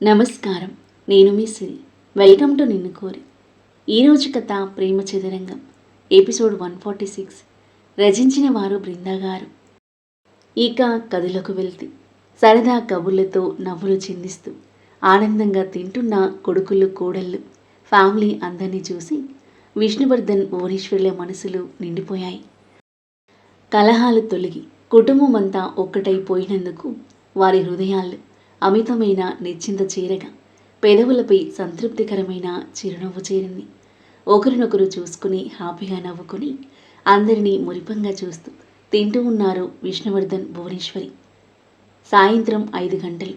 నమస్కారం. నేను మీ సిరి. Welcome to నిన్ను కోరి. ఈరోజు కథ ప్రేమ చదరంగం ఎపిసోడ్ 146. రచించిన వారు బృందా గారు. ఇక కథలోకి వెళ్తే సరదా కబుర్లతో నవ్వులు చిందిస్తూ ఆనందంగా తింటున్న కొడుకులు కోడళ్ళు ఫ్యామిలీ అందరినీ చూసి విష్ణువర్ధన్ భువనేశ్వర్ల మనసులు నిండిపోయాయి. కలహాలు తొలగి కుటుంబం అంతా ఒక్కటైపోయినందుకు వారి హృదయాలు అమితమైన నిశ్చింత చేరగా పెదవులపై సంతృప్తికరమైన చిరునవ్వు చేరింది. ఒకరినొకరు చూసుకుని హ్యాపీగా నవ్వుకుని అందరినీ మురిపంగా చూస్తూ తింటూ ఉన్నారు విష్ణువర్ధన్ భువనేశ్వరి. సాయంత్రం 5 గంటలు.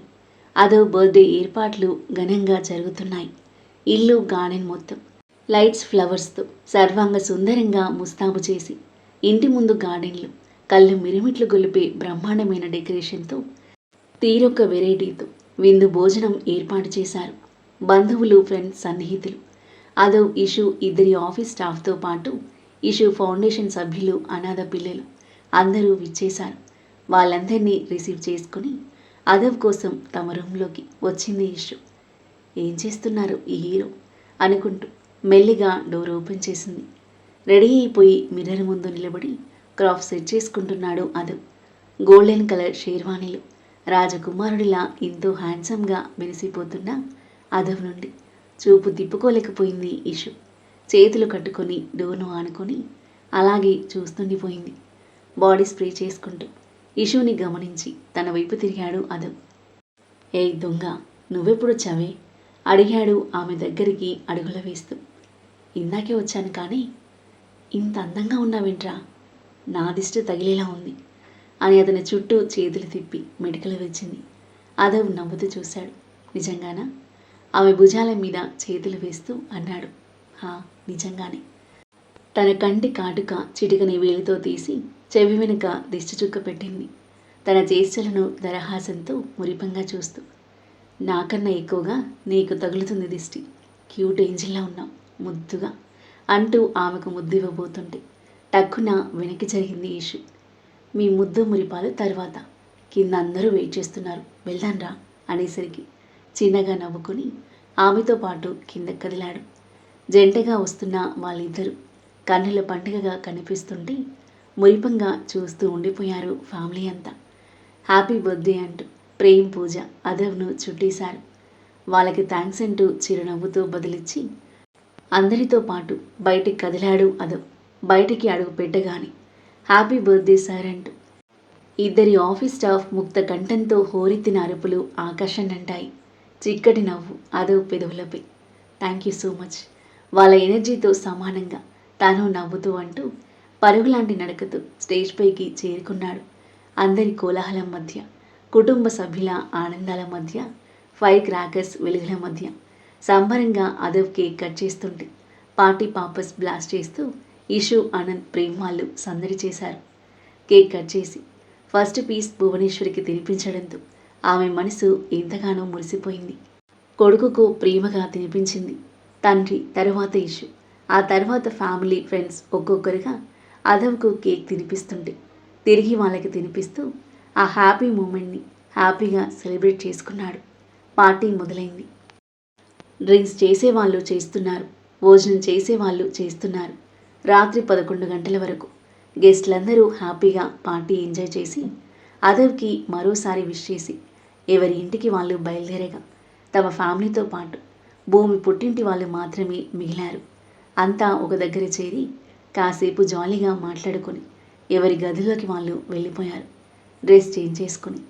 అదో బర్త్డే ఏర్పాట్లు ఘనంగా జరుగుతున్నాయి. ఇల్లు గార్డెన్ మొత్తం లైట్స్ ఫ్లవర్స్తో సర్వాంగ సుందరంగా ముస్తాబు చేసి ఇంటి ముందు గార్డెన్లు కళ్ళు మిరిమిట్లు గొలిపే బ్రహ్మాండమైన డెకరేషన్తో తీరొక్క వెరైటీతో విందు భోజనం ఏర్పాటు చేశారు. బంధువులు, ఫ్రెండ్స్, సన్నిహితులు, అదో ఇషు ఇద్దరి ఆఫీస్ స్టాఫ్తో పాటు ఇషు ఫౌండేషన్ సభ్యులు, అనాథ పిల్లలు అందరూ విచ్చేశారు. వాళ్ళందరినీ రిసీవ్ చేసుకుని అదవ్ కోసం తమ రూమ్లోకి వచ్చింది ఇషు. ఏం చేస్తున్నారు ఈ హీరో అనుకుంటూ మెల్లిగా డోర్ ఓపెన్ చేసింది. రెడీ అయిపోయి మిర్రర్ ముందు నిలబడి క్రాఫ్ సెట్ చేసుకుంటున్నాడు అదవ్. గోల్డెన్ కలర్ షేర్వాణిలో రాజకుమారుడిలా ఎంతో హ్యాండ్సమ్గా మెరిసిపోతున్న అదవ్ నుండి చూపు తిప్పుకోలేకపోయింది ఇషు. చేతులు కట్టుకొని డోర్ను ఆనుకొని అలాగే చూస్తుండిపోయింది. బాడీ స్ప్రే చేసుకుంటూ ఇషుని గమనించి తన వైపు తిరిగాడు అదవ్. ఏయ్ దొంగ, నువ్వెప్పుడొచ్చావే అడిగాడు ఆమె దగ్గరికి అడుగులు వేస్తూ. ఇందాకే వచ్చాను, కానీ ఇంత అందంగా ఉన్నావేంట్రా, నా దిష్టి తగిలేలా ఉంది అని అతని చుట్టూ చేతులు తిప్పి మెడికలు వచ్చింది. అదవ్ నవ్వుతూ చూశాడు. నిజంగానా? ఆమె భుజాల మీద చేతులు వేస్తూ అన్నాడు. హా, నిజంగానే. తన కంటి కాటుక చిటికని వేలితో తీసి చెవి వెనుక దిష్టి చుక్క పెట్టింది. తన చేష్టలను దరహాసంతో మురిపంగా చూస్తూ. నాకన్నా ఎక్కువగా నీకు తగులుతుంది దిష్టి, క్యూట్ ఏంజిల్లా ఉన్నావు ముద్దుగా అంటూ ఆమెకు ముద్దు ఇవ్వబోతుంటే టక్కున వెనక్కి జరిగింది ఇషు. మీ ముద్దు మురిపాలు తర్వాత, కింద అందరూ వెయిట్ చేస్తున్నారు, వెళ్దాన్రా అనేసరికి చిన్నగా నవ్వుకొని ఆమెతో పాటు కింద కదిలాడు. జంటగా వస్తున్న వాళ్ళిద్దరూ కన్నుల పండుగగా కనిపిస్తుంటే మురిపంగా చూస్తూ ఉండిపోయారు ఫ్యామిలీ అంతా. హ్యాపీ బర్త్డే అంటూ ప్రేమ్, పూజ అదవ్ను చుట్టేశారు. వాళ్ళకి థ్యాంక్స్ అంటూ చిరునవ్వుతో బదులిచ్చి అందరితో పాటు బయటికి కదిలాడు అదవ్. బయటికి అడుగు పెట్టగానే హ్యాపీ బర్త్డే సార్ అంటూ ఇద్దరి ఆఫీస్ స్టాఫ్ ముక్త కంఠంతో హోరెత్తిన అరుపులు ఆకాశాన్నంటాయి. చిక్కటి నవ్వు అదవ్ పెదవులపై. థ్యాంక్ యూ సో మచ్ వాళ్ళ ఎనర్జీతో సమానంగా తాను నవ్వుతూ అంటూ పరుగులాంటి నడకతో స్టేజ్ పైకి చేరుకున్నాడు. అందరి కోలాహలం మధ్య, కుటుంబ సభ్యుల ఆనందాల మధ్య, ఫైర్ క్రాకర్స్ వెలుగుల మధ్య సంబరంగా అదవ్ కేక్ కట్ చేస్తుంటే పార్టీ పాపస్ బ్లాస్ట్ చేస్తూ ఇషు, ఆనంద్, ప్రేమ్ వాళ్ళు సందడి చేశారు. కేక్ కట్ చేసి ఫస్ట్ పీస్ భువనేశ్వరికి తినిపించడంతో ఆమె మనసు ఎంతగానో మురిసిపోయింది. కొడుకుకు ప్రేమగా తినిపించింది. తండ్రి, తరువాత ఇషు, ఆ తర్వాత ఫ్యామిలీ, ఫ్రెండ్స్ ఒక్కొక్కరుగా అదవ్కు కేక్ తినిపిస్తుంటే తిరిగి వాళ్ళకి తినిపిస్తూ ఆ హ్యాపీ మూమెంట్ని హ్యాపీగా సెలబ్రేట్ చేసుకున్నాడు. పార్టీ మొదలైంది. డ్రింక్స్ చేసేవాళ్ళు చేస్తున్నారు, భోజనం చేసేవాళ్ళు చేస్తున్నారు. రాత్రి 11 గంటల వరకు గెస్ట్లందరూ హ్యాపీగా పార్టీ ఎంజాయ్ చేసి అదవ్కి మరోసారి విష్ చేసి ఎవరి ఇంటికి వాళ్ళు బయలుదేరగా తమ ఫ్యామిలీతో పాటు భూమి పుట్టింటి వాళ్ళు మాత్రమే మిగిలారు. అంతా ఒక దగ్గర చేరి కాసేపు జాలీగా మాట్లాడుకొని ఎవరి గదిలోకి వాళ్ళు వెళ్ళిపోయారు. డ్రెస్ చేంజ్ చేసుకుని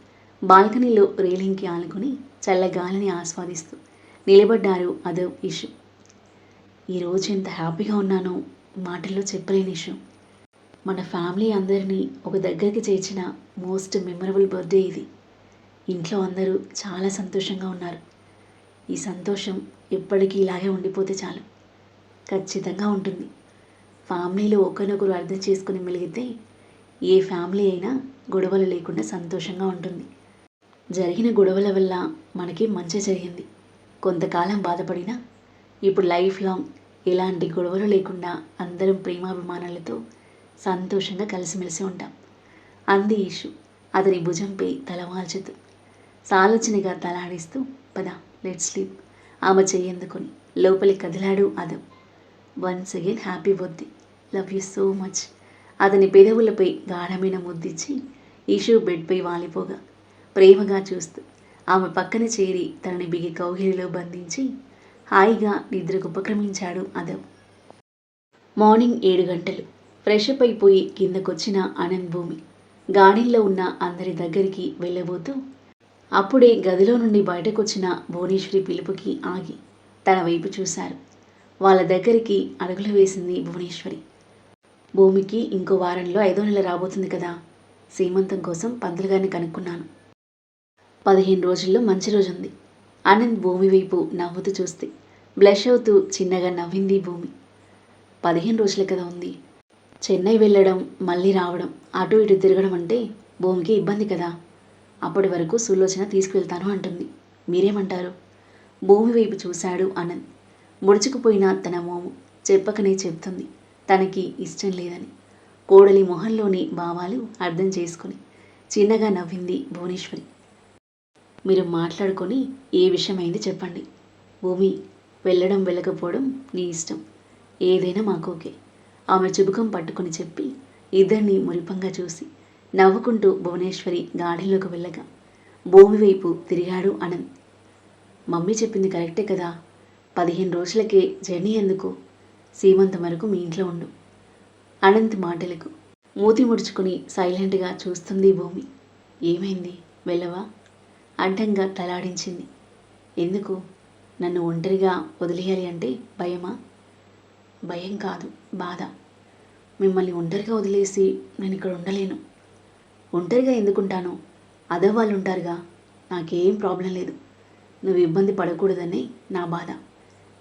బాల్కనీలో రేలింగ్కి ఆనుకుని చల్లగాలిని ఆస్వాదిస్తూ నిలబడ్డారు అదవ్, ఇషు. ఈరోజు ఎంత హ్యాపీగా ఉన్నానో మాటల్లో చెప్పలేని ఇషు. మన ఫ్యామిలీ అందరినీ ఒక దగ్గరికి చేర్చిన మోస్ట్ మెమరబుల్ బర్త్డే ఇది. ఇంట్లో అందరూ చాలా సంతోషంగా ఉన్నారు. ఈ సంతోషం ఎప్పటికీ ఇలాగే ఉండిపోతే చాలు. ఖచ్చితంగా ఉంటుంది. ఫ్యామిలీలో ఒకరినొకరు అర్థం చేసుకుని మెలిగితే ఏ ఫ్యామిలీ అయినా గొడవలు లేకుండా సంతోషంగా ఉంటుంది. జరిగిన గొడవల వల్ల మనకి మంచి జరిగింది. కొంతకాలం బాధపడినా ఇప్పుడు లైఫ్ లాంగ్ ఎలాంటి గొడవలు లేకుండా అందరం ప్రేమాభిమానాలతో సంతోషంగా కలిసిమెలిసి ఉంటాం అంది ఇషు అతని భుజంపై తలవాల్చుతూ. సాలోచనగా తలాడిస్తూ, పద లెట్స్ స్లీప్. ఆమె చెయ్యందుకొని లోపలి కదిలాడు అదవ్. Once again happy birthday, love you so much. అతని పెదవులపై గాఢమైన ముద్దిచ్చి ఇషు బెడ్పై వాలిపోగా ప్రేమగా చూస్తూ ఆమె పక్కన చేరి తనని బిగి కౌగిలిలో బంధించి హాయిగా నిద్రకు ఉపక్రమించాడు అదవ్. మార్నింగ్ 7 గంటలు. ఫ్రెష్ అప్ అయిపోయి కిందకొచ్చిన అనంత్ భూమి గార్డెన్లో ఉన్న అందరి దగ్గరికి వెళ్ళబోతూ అప్పుడే గదిలో నుండి బయటకొచ్చిన భువనేశ్వరి పిలుపుకి ఆగి తన వైపు చూశారు. వాళ్ళ దగ్గరికి అడుగులు వేసింది భువనేశ్వరి. భూమికి ఇంకో వారంలో 5వ నెల రాబోతుంది కదా, సీమంతం కోసం పంతులు గారిని కనుక్కున్నాను. 15 రోజుల్లో మంచి రోజుంది. అనంత్ భూమి వైపు నవ్వుతూ చూస్తే బ్లష్ అవుతూ చిన్నగా నవ్వింది భూమి. 15 రోజులే కదా ఉంది. చెన్నై వెళ్ళడం మళ్ళీ రావడం అటు ఇటు తిరగడం అంటే భూమికి ఇబ్బంది కదా. అప్పటి వరకు సులోచన తీసుకువెళ్తాను అంటుంది. మీరేమంటారు? భూమి వైపు చూశాడు అనంత్. ముడుచుకుపోయిన తన మోము చెప్పకనే చెప్తుంది తనకి ఇష్టం లేదని. కోడలి మొహంలోని భావాలు అర్థం చేసుకుని చిన్నగా నవ్వింది భువనేశ్వరి. మీరు మాట్లాడుకొని ఏ విషయమైంది చెప్పండి. భూమి, వెళ్ళడం వెళ్ళకపోవడం నీ ఇష్టం, ఏదైనా మాకు ఓకే. ఆమె చుబుకం పట్టుకుని చెప్పి ఇద్దరిని మురిపంగా చూసి నవ్వుకుంటూ భువనేశ్వరి గార్డెన్లోకి వెళ్ళగా భూమి వైపు తిరిగాడు అనంత్. మమ్మీ చెప్పింది కరెక్టే కదా, 15 రోజులకే జర్నీ ఎందుకు, సీమంతం వరకు మీ ఇంట్లో ఉండు. అనంత్ మాటలకు మూతి ముడుచుకుని సైలెంట్గా చూస్తుంది భూమి. ఏమైంది, వెళ్ళవా? అడ్డంగా తలాడించింది. ఎందుకు? నన్ను ఒంటరిగా వదిలేయాలి అంటే భయమా? భయం కాదు, బాధ. మిమ్మల్ని ఒంటరిగా వదిలేసి నేను ఇక్కడ ఉండలేను. ఒంటరిగా ఎందుకుంటాను? అదే వాళ్ళు ఉంటారుగా, నాకేం ప్రాబ్లం లేదు. నువ్వు ఇబ్బంది పడకూడదని నా బాధ.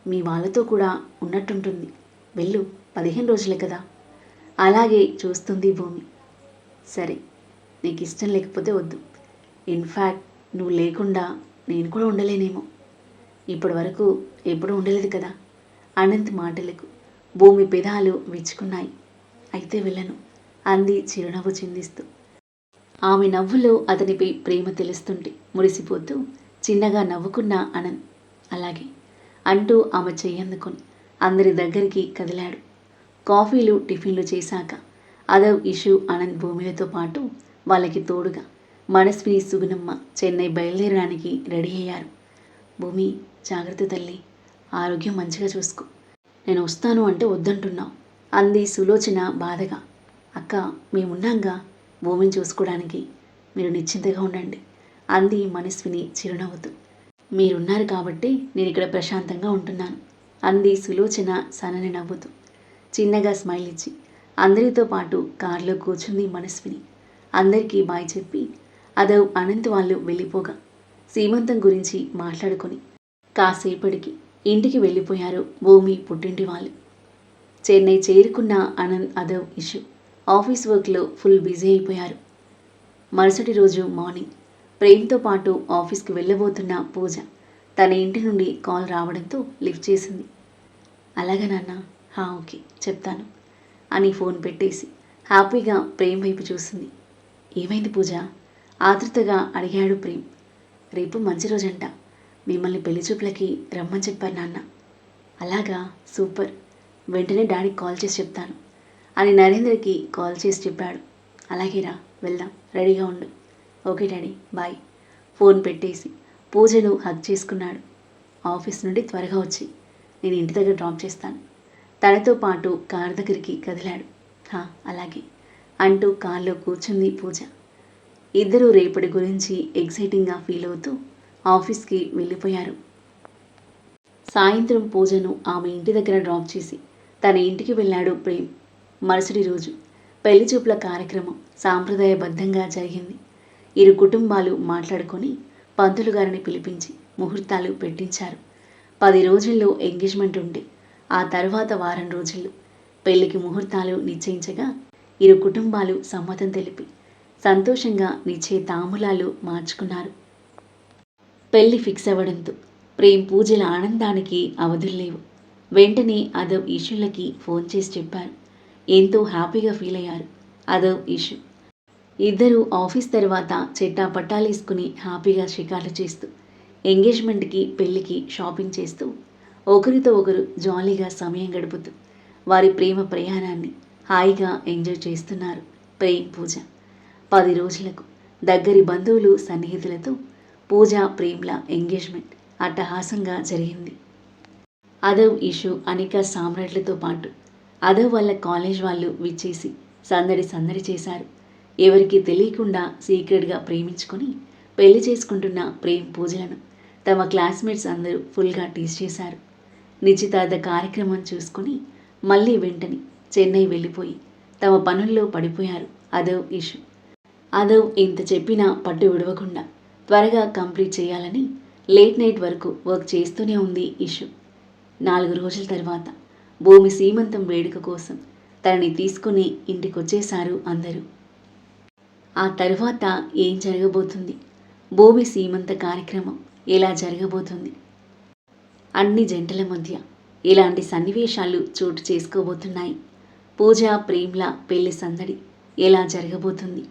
మీ వాళ్ళతో కూడా ఉన్నట్టుంటుంది. వెళ్ళు, 15 రోజులే కదా. అలాగే చూస్తుంది భూమి. సరే, నీకు ఇష్టం లేకపోతే వద్దు. ఇన్ఫ్యాక్ట్ నువ్వు లేకుండా నేను కూడా ఉండలేనేమో. ఇప్పటి వరకు ఎప్పుడూ ఉండలేదు కదా. అనంత్ మాటలకు భూమి పెదాలు విచ్చుకున్నాయి. అయితే వెళ్ళను అంది చిరునవ్వు చిందిస్తూ. ఆమె నవ్వులో అతనిపై ప్రేమ తెలుస్తుంటే మురిసిపోతూ చిన్నగా నవ్వుకున్న అనంత్ అలాగే అంటూ ఆమె చెయ్యందుకొని అందరి దగ్గరికి కదిలాడు. కాఫీలు టిఫిన్లు చేశాక అదవ్, ఇషు, అనంత్ భూమిలతో పాటు వాళ్ళకి తోడుగా మనస్విని, సుగుణమ్మ చెన్నై బయలుదేరడానికి రెడీ అయ్యారు. భూమి, జాగ్రత్త తల్లి, ఆరోగ్యం మంచిగా చూసుకో. నేను వస్తాను అంటే వద్దంటున్నావు అంది సులోచన బాధగా. అక్క, మేమున్నాంగా భూమిని చూసుకోవడానికి, మీరు నిశ్చింతగా ఉండండి అంది మనస్విని చిరునవ్వుతూ. మీరున్నారు కాబట్టి నేను ఇక్కడ ప్రశాంతంగా ఉంటున్నాను అంది సులోచన సన్నని నవ్వుతూ. చిన్నగా స్మైల్ ఇచ్చి అందరితో పాటు కారులో కూర్చుంది మనస్విని. అందరికీ బాయ్ చెప్పి అదవ్, అనంత్ వాళ్ళు వెళ్ళిపోగా సీమంతం గురించి మాట్లాడుకొని కాసేపటికి ఇంటికి వెళ్ళిపోయారు భూమి పుట్టింటి వాళ్ళు. చెన్నై చేరుకున్న అనంత్, అదవ్, ఇషు ఆఫీస్ వర్క్లో ఫుల్ బిజీ అయిపోయారు. మరుసటి రోజు మార్నింగ్ ప్రేమ్తో పాటు ఆఫీస్కి వెళ్ళబోతున్న పూజ తన ఇంటి నుండి కాల్ రావడంతో లిఫ్ట్ చేసింది. అలాగే నాన్న, ఓకే చెప్తాను అని ఫోన్ పెట్టేసి హ్యాపీగా ప్రేమ్ వైపు చూసింది. ఏమైంది పూజ? ఆతృతగా అడిగాడు ప్రేమ్. రేపు మంచి రోజంట, మిమ్మల్ని పెళ్లి చూపులకి రమ్మని చెప్పారు నాన్న. అలాగా, సూపర్, వెంటనే డాడీకి కాల్ చేసి చెప్తాను అని నరేంద్రకి కాల్ చేసి చెప్పాడు. అలాగేరా, వెళ్దాం, రెడీగా ఉండు. Okay daddy, bye. ఫోన్ పెట్టేసి పూజను హగ్ చేసుకున్నాడు. ఆఫీస్ నుండి త్వరగా వచ్చి నేను ఇంటి దగ్గర డ్రాప్ చేస్తాను. తనతో పాటు కార్ దగ్గరికి కదిలాడు. అలాగే అంటూ కార్లో కూర్చుంది పూజ. ఇద్దరూ రేపటి గురించి ఎక్సైటింగ్గా ఫీల్ అవుతూ ఆఫీస్కి వెళ్ళిపోయారు. సాయంత్రం పూజను ఆమె ఇంటి దగ్గర డ్రాప్ చేసి తన ఇంటికి వెళ్ళాడు ప్రేమ్. మరుసటి రోజు పెళ్లి చూపుల కార్యక్రమం సాంప్రదాయబద్ధంగా జరిగింది. ఇరు కుటుంబాలు మాట్లాడుకొని పంతులు గారిని పిలిపించి ముహూర్తాలు పెట్టించారు. 10 రోజుల్లో ఎంగేజ్మెంట్ ఉంటే ఆ తర్వాత వారం రోజుల్లో పెళ్లికి ముహూర్తాలు నిశ్చయించగా ఇరు కుటుంబాలు సమ్మతం తెలిపి సంతోషంగా నిశ్చయ తాంబూలాలు మార్చుకున్నారు. పెళ్లి ఫిక్స్ అవ్వడంతో ప్రేమ్ పూజల ఆనందానికి అవధుల్లేవు. వెంటనే అదవ్, ఇషులకి ఫోన్ చేసి చెప్పారు. ఎంతో హ్యాపీగా ఫీల్ అయ్యారు అదవ్, ఇషు. ఇద్దరూ ఆఫీస్ తర్వాత చెట్టా పట్టాలేసుకుని హ్యాపీగా షికార్లు చేస్తూ ఎంగేజ్మెంట్కి పెళ్ళికి షాపింగ్ చేస్తూ ఒకరితో ఒకరు జాలీగా సమయం గడుపుతూ వారి ప్రేమ ప్రయాణాన్ని హాయిగా ఎంజాయ్ చేస్తున్నారు ప్రేమ్ పూజ. 10 రోజులకు దగ్గరి బంధువులు సన్నిహితులతో పూజ ప్రేమ్ల ఎంగేజ్మెంట్ అట్టహాసంగా జరిగింది. అదవ్ ఇషు అనిక సామ్రాట్లతో పాటు అదవ్ వాళ్ళ కాలేజ్ వాళ్ళు విచ్చేసి సందడి చేశారు. ఎవరికీ తెలియకుండా సీక్రెట్గా ప్రేమించుకొని పెళ్లి చేసుకుంటున్న ప్రేమ్ పూజలను తమ క్లాస్మేట్స్ అందరూ ఫుల్గా టీజ్ చేశారు. నిశ్చితార్థ కార్యక్రమం చూసుకొని మళ్ళీ వెంటనే చెన్నై వెళ్ళిపోయి తమ పనుల్లో పడిపోయారు అదవ్ ఇషు. అదవ్ ఎంత చెప్పినా పట్టు విడవకుండా త్వరగా కంప్లీట్ చేయాలని లేట్ నైట్ వరకు వర్క్ చేస్తూనే ఉంది ఇషు. 4 రోజుల తర్వాత భూమి సీమంతం వేడుక కోసం తనని తీసుకుని ఇంటికొచ్చేశారు అందరూ. ఆ తర్వాత ఏం జరగబోతుంది, భూమి సీమంత కార్యక్రమం ఎలా జరగబోతుంది, అన్ని జంటల మధ్య ఇలాంటి సన్నివేశాలు చోటు చేసుకోబోతున్నాయి. పూజ ప్రేమ్ల పెళ్లి సందడి ఎలా జరగబోతుంది,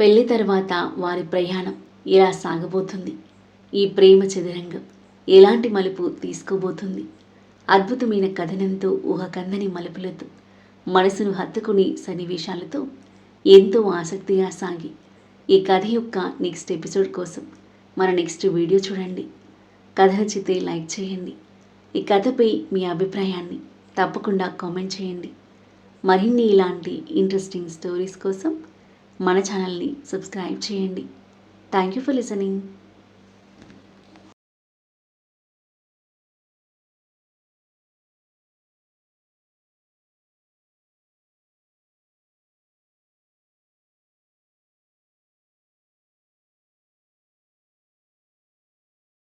పెళ్లి తర్వాత వారి ప్రయాణం ఎలా సాగబోతుంది, ఈ ప్రేమ చదురంగం ఎలాంటి మలుపు తీసుకోబోతుంది, అద్భుతమైన కథనంతో ఊహకందని మలుపులతో మనసును హత్తుకుని సన్నివేశాలతో ఎంతో ఆసక్తిగా సాగి ఈ కథ యొక్క నెక్స్ట్ ఎపిసోడ్ కోసం మన నెక్స్ట్ వీడియో చూడండి. కథ నచ్చితే లైక్ చేయండి. ఈ కథపై మీ అభిప్రాయాన్ని తప్పకుండా కామెంట్ చేయండి. మరిన్ని ఇలాంటి ఇంట్రెస్టింగ్ స్టోరీస్ కోసం మన ఛానల్ని సబ్స్క్రైబ్ చేయండి. Thank you for listening.